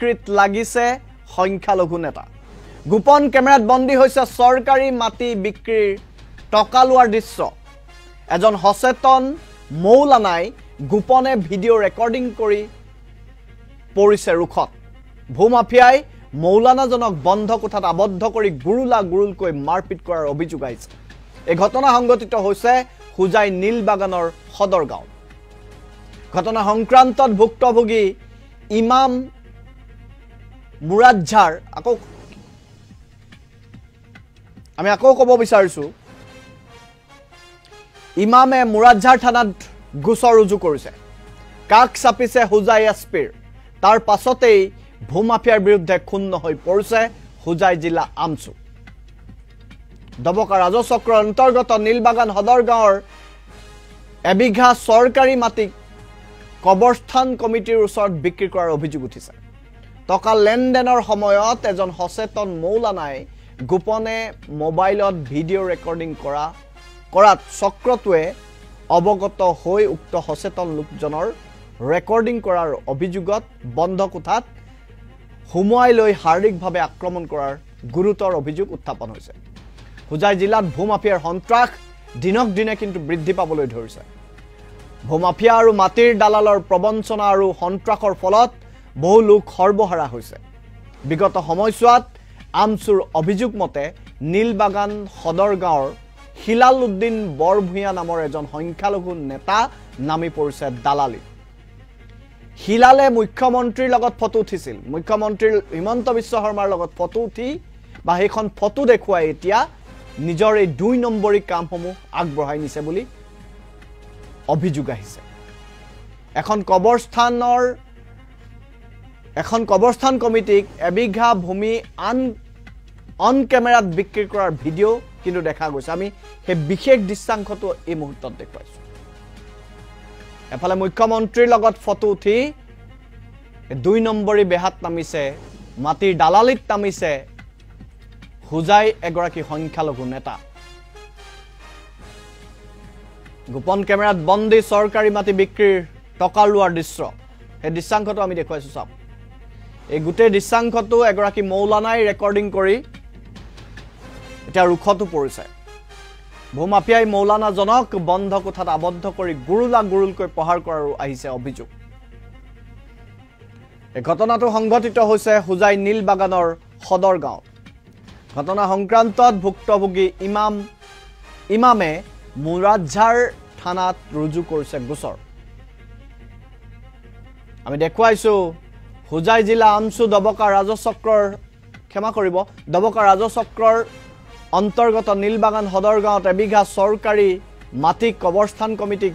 বিক্ৰীত লাগিছে সংখ্যালঘু নেতা গোপন কেমেৰাত বন্দী হৈছে চৰকাৰী মাটি বিক্ৰীৰ টকা লোৱাৰ দৃশ্য এজন সচেতন মৌলানাই গোপনে ভিডিঅ' ৰেকৰ্ডিং কৰি পৰিছে ৰুখত ভূমাফিয়াই মৌলানাজনক বন্ধ কোঠাত আবদ্ধ কৰি গুৰুলকৈ মাৰপিট কৰাৰ অভিযোগ আহিছে এই ঘটনা সংঘটিত হৈছে হুজাই নীলবাগানৰ সদৰগাঁও ঘটনা সংক্ৰান্তত ভুক্তভোগী ইমাম মুৰাজ্জাৰ আমি ক'ব বিচাৰিছো ইমামে মুৰাজ্জাৰ থানাত গোচৰ ৰুজু কৰিছে কাক চাপিছে হুজাই এছপিৰ তাৰ পাছতেই ভূমাফিয়াৰ বিৰুদ্ধে ক্ষুণ্ণ হৈ পৰিছে হুজাই জিলা আমচু দবকা ৰাজচক্ৰৰ অন্তৰ্গত নীলবাগান সদৰগাঁৱৰ এবিঘা চৰকাৰী মাটি কবৰস্থান কমিটিৰ ওচৰত বিক্ৰী কৰাৰ অভিযোগ উঠিছে টকা লেনদেনৰ সময়ত এজন সচেতন মৌলানাই গোপনে মোবাইলত ভিডিঅ' ৰেকৰ্ডিং কৰাত চক্ৰটোৱে অৱগত হৈ উক্ত সচেতন লোকজনৰ ৰেকৰ্ডিং কৰাৰ অভিযোগত বন্ধ কোঠাত হুমুৱাই লৈ শাৰীৰিকভাৱে আক্ৰমণ কৰাৰ গুৰুতৰ অভিযোগ উত্থাপন হৈছে হুজাই জিলাত ভূমাফিয়াৰ সন্ত্ৰাস দিনক দিনে কিন্তু বৃদ্ধি পাবলৈ ধৰিছে ভূমাফিয়া আৰু মাটিৰ দালালৰ প্ৰবঞ্চনা আৰু সন্ত্ৰাসৰ ফলত বহু লোক সৰ্বহাৰা হৈছে বিগত সময়ছোৱাত আমচুৰ অভিযোগ মতে নীলবাগান সদৰগাঁৱৰ হিলাল উদ্দিন বৰভূঞা নামৰ এজন সংখ্যালঘু নেতা নামি পৰিছে দালালি হিলালে মুখ্যমন্ত্ৰীৰ লগত ফটো উঠিছিল মুখ্যমন্ত্ৰী হিমন্ত বিশ্ব শৰ্মাৰ লগত ফটো উঠি বা সেইখন ফটো দেখুৱাই এতিয়া নিজৰ এই 2 নম্বৰী কামসমূহ আগবঢ়াই নিছে বুলি অভিযোগ আহিছে এখন কবৰস্থান কমিটিক এবিঘা ভূমি অন কেমেৰাত বিক্ৰী কৰাৰ ভিডিঅ' কিন্তু দেখা গৈছে আমি সেই বিশেষ দৃশ্যাংশটো এই মুহূৰ্তত দেখুৱাইছো এফালে মুখ্যমন্ত্ৰীৰ লগত ফটো উঠি 2 নম্বৰী বেহাত নামিছে মাটিৰ দালালিত নামিছে হুজাই এগৰাকী সংখ্যালঘু নেতা গোপন কেমেৰাত বন্দী চৰকাৰী মাটি বিক্ৰীৰ টকা লোৱাৰ দৃশ্য এই দৃশ্যাংশটো আমি দেখুৱাইছো চাওক এই গোটেই দৃশ্যাংশটো এগৰাকী মৌলানাই ৰেকৰ্ডিং কৰি এতিয়া ৰুখতো পৰিছে ভূমাফিয়াই মৌলানাজনক বন্ধ কোঠাত আবদ্ধ কৰি গুৰুলকৈ প্ৰহাৰ কৰাৰো আহিছে অভিযোগ এই ঘটনাটো সংঘটিত হৈছে হুজাই নীলবাগানৰ সদৰগাঁও ঘটনা সংক্ৰান্তত ভুক্তভোগী ইমামে মুৰাজ্জাৰ থানাত ৰুজু কৰিছে গোচৰ আমি দেখুৱাইছো হুজাই জিলা আমচু দবকা ৰাজচক্ৰৰ অন্তৰ্গত নীলবাগান সদৰগাঁৱত এবিঘা চৰকাৰী মাটি কবৰস্থান কমিটিক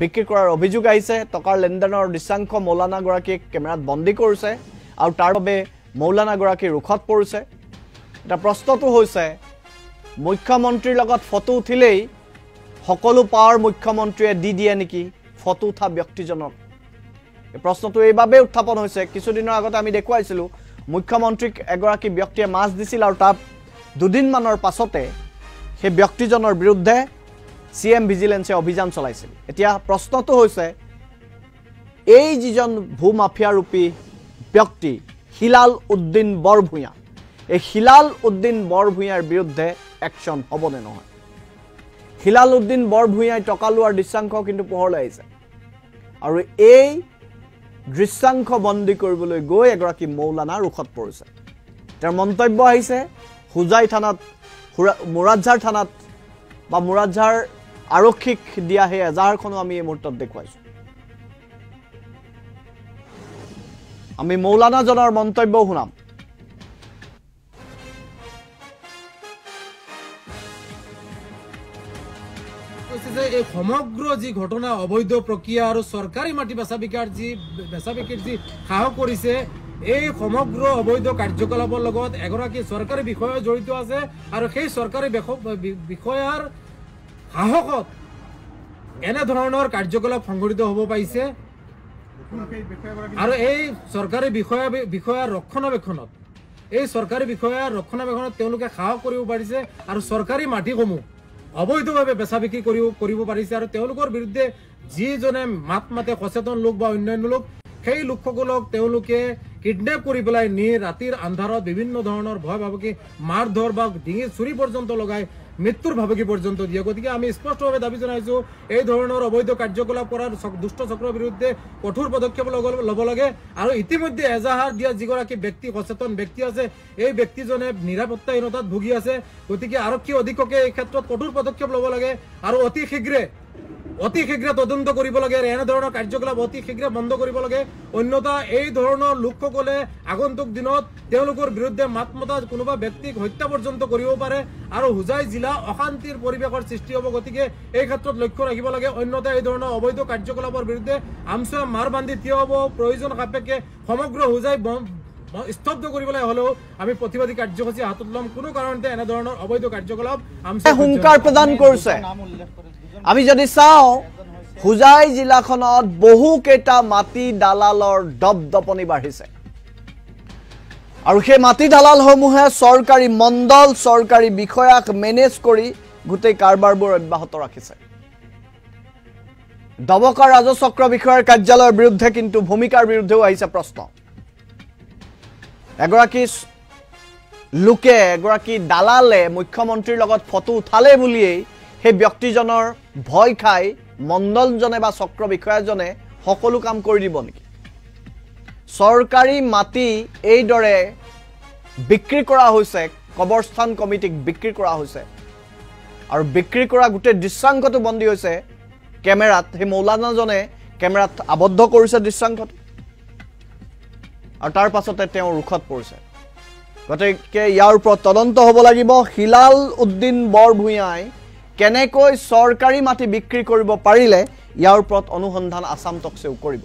বিক্ৰী কৰাৰ অভিযোগ আহিছে টকাৰ লেনদেনৰ দৃশ্যাংশ মৌলানাগৰাকীক কেমেৰাত বন্দী কৰিছে আৰু তাৰ বাবে মৌলানাগৰাকী ৰুখত পৰিছে এটা প্ৰশ্নটো হৈছে মুখ্যমন্ত্ৰীৰ লগত ফটো উঠিলেই সকলো পাৱাৰ মুখ্যমন্ত্ৰীয়ে দিয়ে নেকি ফটো উঠা ব্যক্তিজনক এই প্ৰশ্নটো এইভাবে উত্থাপন হৈছে কিছুদিনৰ আগতে আমি দেখুৱাইছিলো মুখ্যমন্ত্ৰীক এগৰাকী ব্যক্তিয়ে মাছ দিছিল আৰু তাৰ দুদিনমানৰ পাছতে সেই ব্যক্তিজনৰ বিৰুদ্ধে সিএম ভিজিলেন্সে অভিযান চলাইছিল এতিয়া প্ৰশ্নটো হৈছে এই যিজন ভূমাফিয়া ৰূপী ব্যক্তি হিলাল উদ্দিন বৰভূঞা এই হিলাল উদ্দিন বৰভূঞাৰ বিৰুদ্ধে একশন হ'বনে নহয় হিলাল উদ্দিন বৰভূঞাই টকা লোৱাৰ দৃশ্যাংশ কিন্তু পোহৰলৈ আহিছে আৰু এই দৃশ্যাংশ বন্দী কৰিবলৈ গৈ এগৰাকী মৌলানা ৰুখত পৰিছে তাৰ মন্তব্য আহিছে হুজাই থানাত মুৰাজ্জাৰ থানাত বা মুৰাজ্জাৰ আৰক্ষীক দিয়া হে এজাহাৰখনো আমি এই মুহূৰ্তত দেখুৱাইছো আমি মৌলানাজনৰ মন্তব্য শুনাম এই সমগ্ৰ যি ঘটনা অবৈধ প্ৰক্ৰিয়া আৰু চৰকাৰী মাটি বেচা-বিক্ৰীৰ যি সাহস কৰিছে এই সমগ্ৰ অবৈধ কাৰ্যকলাপৰ লগত এগৰাকী চৰকাৰী বিষয়া জড়িত আছে আৰু সেই চৰকাৰী বিষয়াৰ সাহসত এনে ধৰণৰ কাৰ্যকলাপ সংঘটিত হ'ব পাৰিছে আৰু এই চৰকাৰী বিষয়াৰ ৰক্ষণাবেক্ষণত তেওঁলোকে সাহস কৰিব পাৰিছে আৰু চৰকাৰী মাটিসমূহ অবৈধভাৱে বেচা-বিক্ৰী কৰিব পাৰিছে আৰু তেওঁলোকৰ বিৰুদ্ধে যিজনে মাতে সচেতন লোক বা অন্যান্য লোক সেই লোকসকলক তেওঁলোকে কিডনেপ কৰি পেলাই নি ৰাতিৰ আন্ধাৰত বিভিন্ন ধৰণৰ ভয় ভাবুকি মাৰ ধৰ বা ডিঙি চুৰি পৰ্যন্ত লগাই মৃত্যুৰ ভাবুকি পৰ্যন্ত দিয়ে গতিকে আমি স্পষ্টভাৱে দাবী জনাইছো এই ধৰণৰ অবৈধ কাৰ্যকলাপ কৰাৰ দুষ্ট চক্ৰৰ বিৰুদ্ধে কঠোৰ পদক্ষেপ ল'ব লাগে আৰু ইতিমধ্যে এজাহাৰ দিয়া যিগৰাকী ব্যক্তি সচেতন ব্যক্তি আছে এই ব্যক্তিজনে নিৰাপত্তাহীনতাত ভুগি আছে গতিকে আৰক্ষী অধীক্ষকে এই ক্ষেত্ৰত কঠোৰ পদক্ষেপ ল'ব লাগে আৰু অতি শীঘ্ৰে তদন্ত কৰিব লাগে আৰু এনে ধৰণৰ কাৰ্যকলাপ অতি শীঘ্ৰে বন্ধ কৰিব লাগে অন্যথা এই ধৰণৰ লোকসকলে আগন্তুক দিনত তেওঁলোকৰ বিৰুদ্ধে মাত মতা কোনোবা ব্যক্তিক হত্যা পৰ্যন্ত কৰিব পাৰে আৰু হুজাই জিলা অশান্তিৰ পৰিৱেশৰ সৃষ্টি হ'ব গতিকে এই ক্ষেত্ৰত লক্ষ্য ৰাখিব লাগে অন্যথা এই ধৰণৰ অবৈধ কাৰ্যকলাপৰ বিৰুদ্ধে আমচুৱা মাৰ বান্ধি থিয় হ'ব প্ৰয়োজন সাপেক্ষে সমগ্ৰ হুজাই স্তব্ধ কৰিবলৈ হলেও আমি প্ৰতিবাদী কাৰ্যসূচী হাতত ল'ম কোনো কাৰণতে এনে ধৰণৰ অবৈধ কাৰ্যকলাপ হুংকাৰ প্ৰদান কৰিছে আমি যদি চাওঁ হুজাই জিলাখনত বহুকেইটা মাটি দালালৰ দপদপনি বাঢ়িছে আৰু সেই মাটি দালালসমূহে চৰকাৰী মণ্ডল চৰকাৰী বিষয়াক মেনেজ কৰি গোটেই কাৰবাৰবোৰ অব্যাহত ৰাখিছে দবকা ৰাজচক্ৰ বিষয়াৰ কাৰ্যালয়ৰ বিৰুদ্ধে কিন্তু ভূমিকাৰ বিৰুদ্ধেও আহিছে প্ৰশ্ন এগৰাকী দালালে মুখ্যমন্ত্ৰীৰ লগত ফটো উঠালে বুলিয়েই সেই ব্যক্তিজনৰ ভয় খাই মণ্ডলজনে বা চক্ৰ বিষয়াজনে সকলো কাম কৰি দিব নেকি চৰকাৰী মাটি এইদৰে বিক্ৰী কৰা হৈছে কবৰস্থান কমিটিক বিক্ৰী কৰা হৈছে আৰু বিক্ৰী কৰা গোটেই দৃশ্যাংকটো বন্দী হৈছে কেমেৰাত সেই মৌলানাজনে কেমেৰাত আবদ্ধ কৰিছে দৃশ্যাংকটো আৰু তাৰ পাছতে তেওঁ ৰুখত পৰিছে গতিকে ইয়াৰ ওপৰত তদন্ত হ'ব লাগিব হিলাল উদ্দিন বৰভূঞাই কেনেকৈ চৰকাৰী মাটি বিক্ৰী কৰিব পাৰিলে ইয়াৰ ওপৰত অনুসন্ধান আসাম টকছেও কৰিব